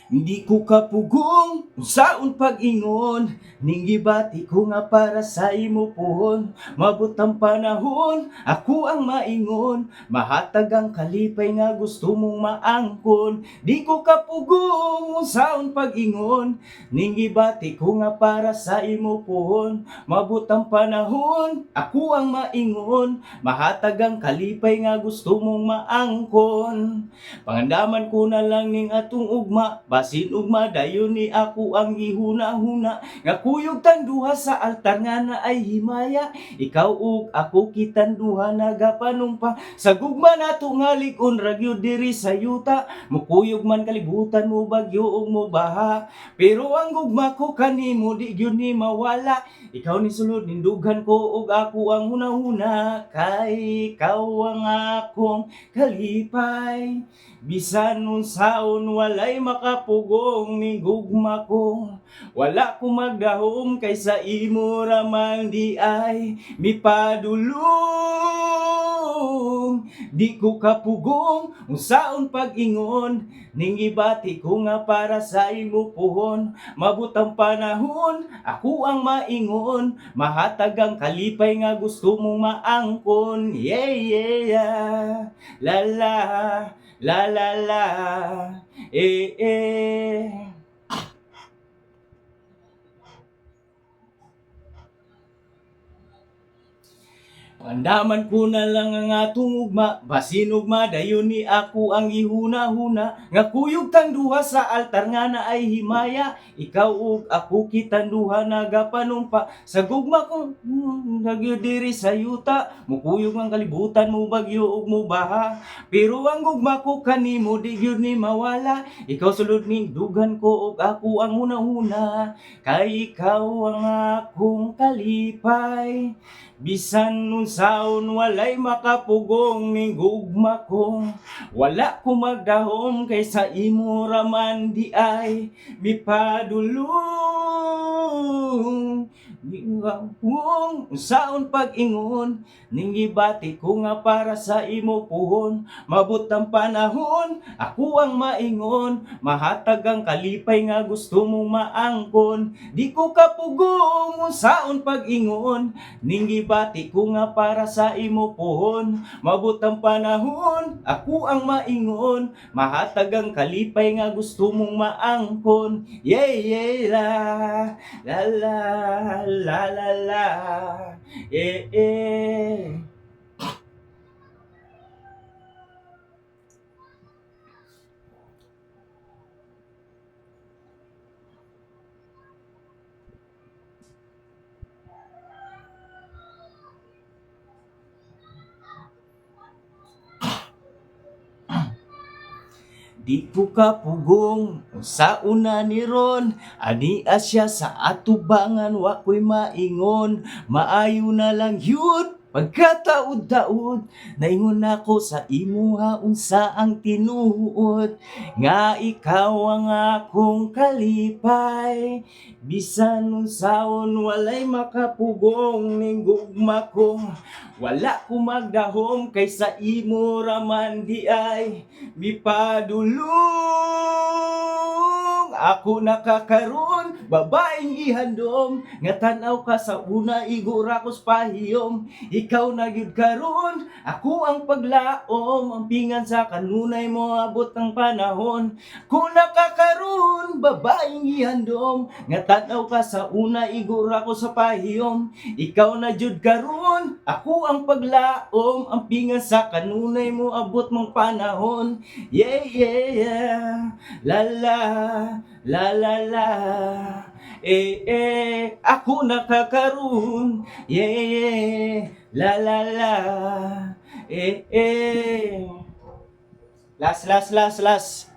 Hindi ko kapugong unsaon pag-ingon, ning gibati ko nga para sa imo puhon. Mabutang panahon, ako ang maingon, mahatag ang kalipay nga gusto mong maangkon. Di ko kapugong unsaon pag-ingon, ning gibati ko nga para sa imo puhon. Mabutang panahon, ako ang maingon, mahatag ang kalipay nga gusto mong maangkon. Pangandaman ko na lang ning atong ugma, basin ugma dayon ni ako ang gihuna-huna. Nga kuyog tanduha sa altar nga na ay himaya, ikaw ug ako kitang duha nagapanumpa. Sa gugma nato nga lig-on ragyo diri sa yuta, mukuyog man kalibutan mo bagyo ug mo baha. Pero ang gugma ko kanimo di gyud ni mawala, ikaw ni sulod nindugan ko ug ako ang hunahuna, kay ikaw ang akong kalipay. Bisan unsaon walay makapugong ning gugma ko, wala ko magdahom kaysa imo raman di ay mipadulong. Di ko kapugong unsaon pag-ingon, ning ibati ko nga para sa imo puhon. Mabutang panahon, ako ang maingon, mahatag ang kalipay nga gusto mong maangkon. Yeah, yeah, yeah. La la, la la la, eh eh. Andaman ko na lang ang atong ugma, basin ugma dayon ni ako ang ihuna-huna. Nga kuyog tang duha sa altar nga na ay himaya, ikaw ug ako kitang duha nagapanumpa. Sa gugma ko nagyo diri sa yuta, mukuyog ang kalibutan mo bagyo ug mo baha. Pero ang gugma ko kanimo di gyud ni mawala, ikaw sulod ning dugan ko ug ako ang hunahuna, kay ikaw ang akong kalipay. Bisan unsaon walay makapugong ning gugma ko, wala ko magdahom kaysa imo raman di ay mipadulong. Di kung unsaon pag-ingon, ning gibati ko nga para sa imo puhon. Mabutang panahon, ako ang maingon, mahatag ang kalipay nga gusto mong maangkon. Di ko kapugong unsaon pag-ingon, ning gibati ko nga para sa imo puhon. Mabutang panahon, ako ang maingon, mahatag ang kalipay nga gusto mong maangkon. Yeah, yeah, la, la la, la la la, eh eh. Di ko kapugong sa una ni ron, ani asya sa atubangan wa ko'y maingon. Maayo na lang yun pagkataud-taud, naingon ako sa imuha unsa ang tinuod, nga ikaw ang akong kalipay. Bisan unsaon walay makapugong ning gugma ko, wala ko magdahom kaysa imo raman di ay mipadulong. Ako nakakaron, babaeng ihandom, nga tanaw ka sa una igura ko sa pahiyom. Ikaw na gyud karon, ako ang paglaom, ang pingan sa kanunay mo abot ng panahon. Ako nakakaron, babaeng ihandom, nga tanaw ka sa una igura ko sa pahiyom. Ikaw na jud karon, ako ang paglaom, ang pingan sa kanunay mo abot mong panahon. Yeah, yeah, yeah. La la, la la la. Eh eh, ako nakakaroon. Yeah, yeah. La la la. Eh eh. Last, last, last, last.